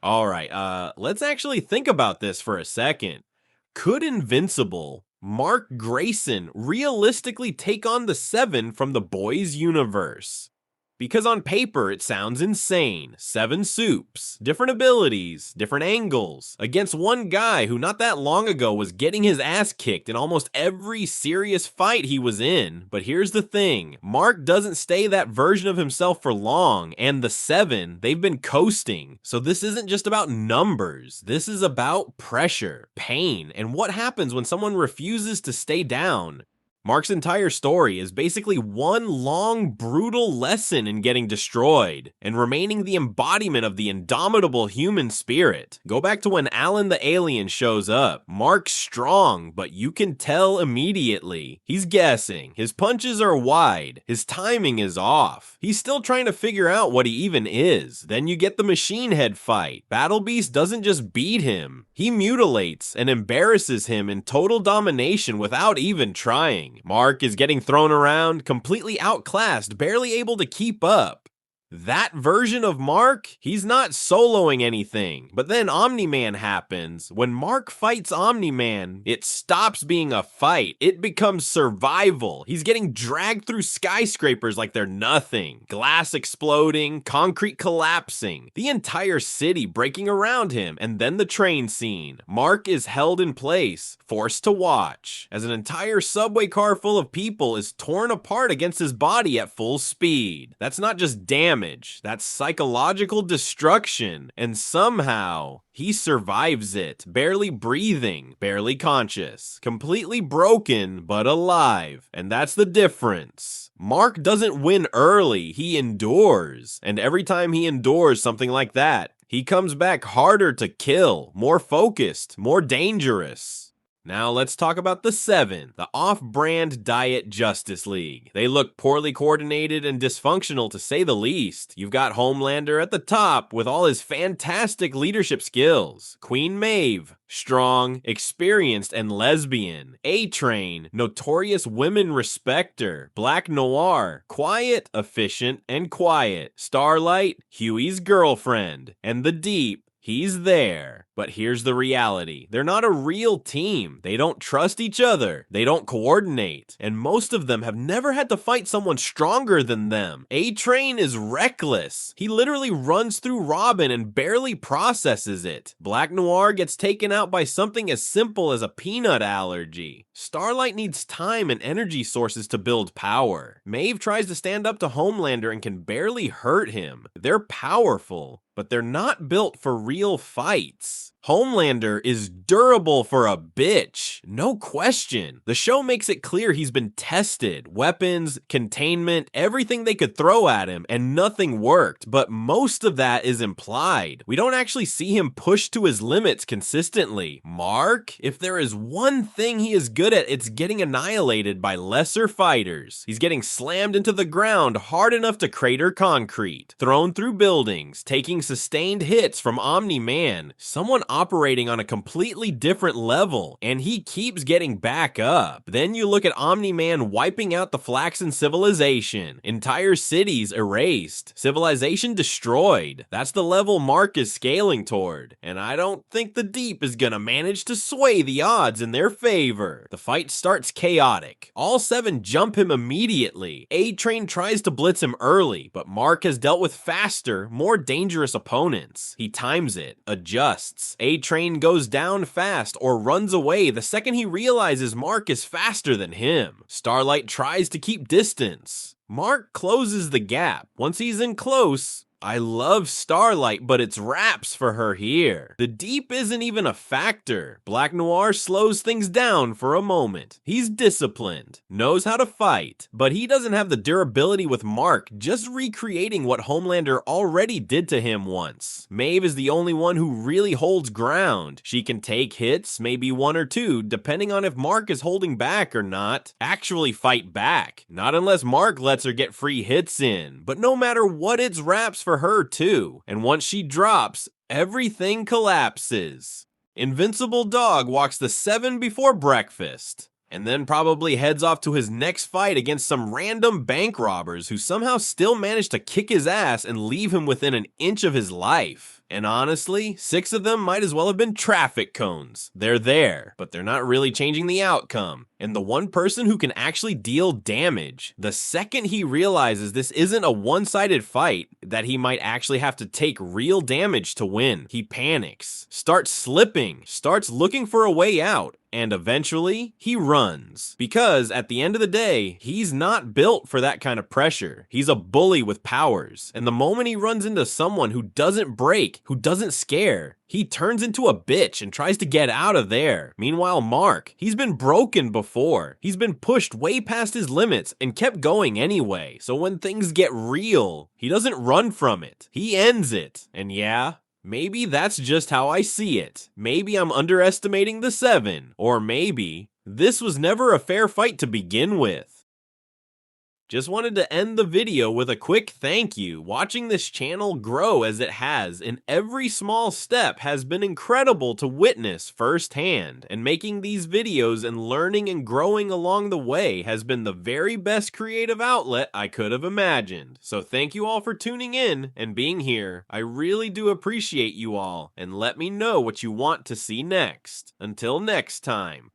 Alright, let's actually think about this for a second. Could Invincible, Mark Grayson, realistically take on the Seven from the boys' universe? Because on paper, it sounds insane. 7 soups, different abilities, different angles, against one guy who not that long ago was getting his ass kicked in almost every serious fight he was in. But here's the thing, Mark doesn't stay that version of himself for long, and the 7, they've been coasting. So this isn't just about numbers, this is about pressure, pain, and what happens when someone refuses to stay down. Mark's entire story is basically one long, brutal lesson in getting destroyed, and remaining the embodiment of the indomitable human spirit. Go back to when Alan the alien shows up. Mark's strong, but you can tell immediately. He's guessing, his punches are wide, his timing is off. He's still trying to figure out what he even is. Then you get the machine head fight. Battle Beast doesn't just beat him, he mutilates and embarrasses him in total domination without even trying. Mark is getting thrown around, completely outclassed, barely able to keep up. That version of Mark, he's not soloing anything. But then Omni-Man happens. When Mark fights Omni-Man, it stops being a fight. It becomes survival. He's getting dragged through skyscrapers like they're nothing. Glass exploding, concrete collapsing, the entire city breaking around him, and then the train scene. Mark is held in place, forced to watch, as an entire subway car full of people is torn apart against his body at full speed. That's not just damage. That's psychological destruction, and somehow he survives it, barely breathing, barely conscious, completely broken, but alive. And that's the difference. Mark doesn't win early, he endures. And every time he endures something like that, he comes back harder to kill, more focused, more dangerous. Now let's talk about the 7, the off-brand Diet Justice League. They look poorly coordinated and dysfunctional to say the least. You've got Homelander at the top with all his fantastic leadership skills. Queen Maeve, strong, experienced, and lesbian. A-Train, notorious women respecter. Black Noir, quiet, efficient, and quiet. Starlight, Huey's girlfriend. And the Deep, he's there. But here's the reality. They're not a real team. They don't trust each other. They don't coordinate. And most of them have never had to fight someone stronger than them. A-Train is reckless. He literally runs through Robin and barely processes it. Black Noir gets taken out by something as simple as a peanut allergy. Starlight needs time and energy sources to build power. Maeve tries to stand up to Homelander and can barely hurt him. They're powerful, but they're not built for real fights. Homelander is durable for a bitch, no question. The show makes it clear he's been tested. Weapons, containment, everything they could throw at him, and nothing worked, but most of that is implied. We don't actually see him push to his limits consistently. Mark, if there is one thing he is good at, it's getting annihilated by lesser fighters. He's getting slammed into the ground hard enough to crater concrete, thrown through buildings, taking sustained hits from Omni-Man. Someone operating on a completely different level, and he keeps getting back up. Then you look at Omni-Man wiping out the Flaxan civilization. Entire cities erased. Civilization destroyed. That's the level Mark is scaling toward, and I don't think the Deep is gonna manage to sway the odds in their favor. The fight starts chaotic. All 7 jump him immediately. A-Train tries to blitz him early, but Mark has dealt with faster, more dangerous opponents. He times it, adjusts. A-Train goes down fast or runs away the second he realizes Mark is faster than him. Starlight tries to keep distance. Mark closes the gap. Once he's in close, I love Starlight, but it's raps for her here. The Deep isn't even a factor. Black Noir slows things down for a moment. He's disciplined, knows how to fight, but he doesn't have the durability with Mark, just recreating what Homelander already did to him once. Maeve is the only one who really holds ground. She can take hits, maybe 1 or 2, depending on if Mark is holding back or not. Actually fight back. Not unless Mark lets her get free hits in. But no matter what, it's raps for her too, and once she drops, everything collapses. Invincible Dog walks the 7 before breakfast. and then probably heads off to his next fight against some random bank robbers who somehow still managed to kick his ass and leave him within an inch of his life. And honestly, 6 of them might as well have been traffic cones. They're there, but they're not really changing the outcome. And the one person who can actually deal damage, the second he realizes this isn't a one-sided fight, that he might actually have to take real damage to win, he panics, starts slipping, starts looking for a way out, and eventually, he runs. Because at the end of the day, he's not built for that kind of pressure. He's a bully with powers. And the moment he runs into someone who doesn't break, who doesn't scare, he turns into a bitch and tries to get out of there. Meanwhile, Mark, he's been broken before. He's been pushed way past his limits and kept going anyway. So when things get real, he doesn't run from it. He ends it. And yeah, maybe that's just how I see it. Maybe I'm underestimating the 7, or maybe this was never a fair fight to begin with. Just wanted to end the video with a quick thank you. Watching this channel grow as it has in every small step has been incredible to witness firsthand, and making these videos and learning and growing along the way has been the very best creative outlet I could have imagined. So thank you all for tuning in and being here. I really do appreciate you all, and let me know what you want to see next. Until next time.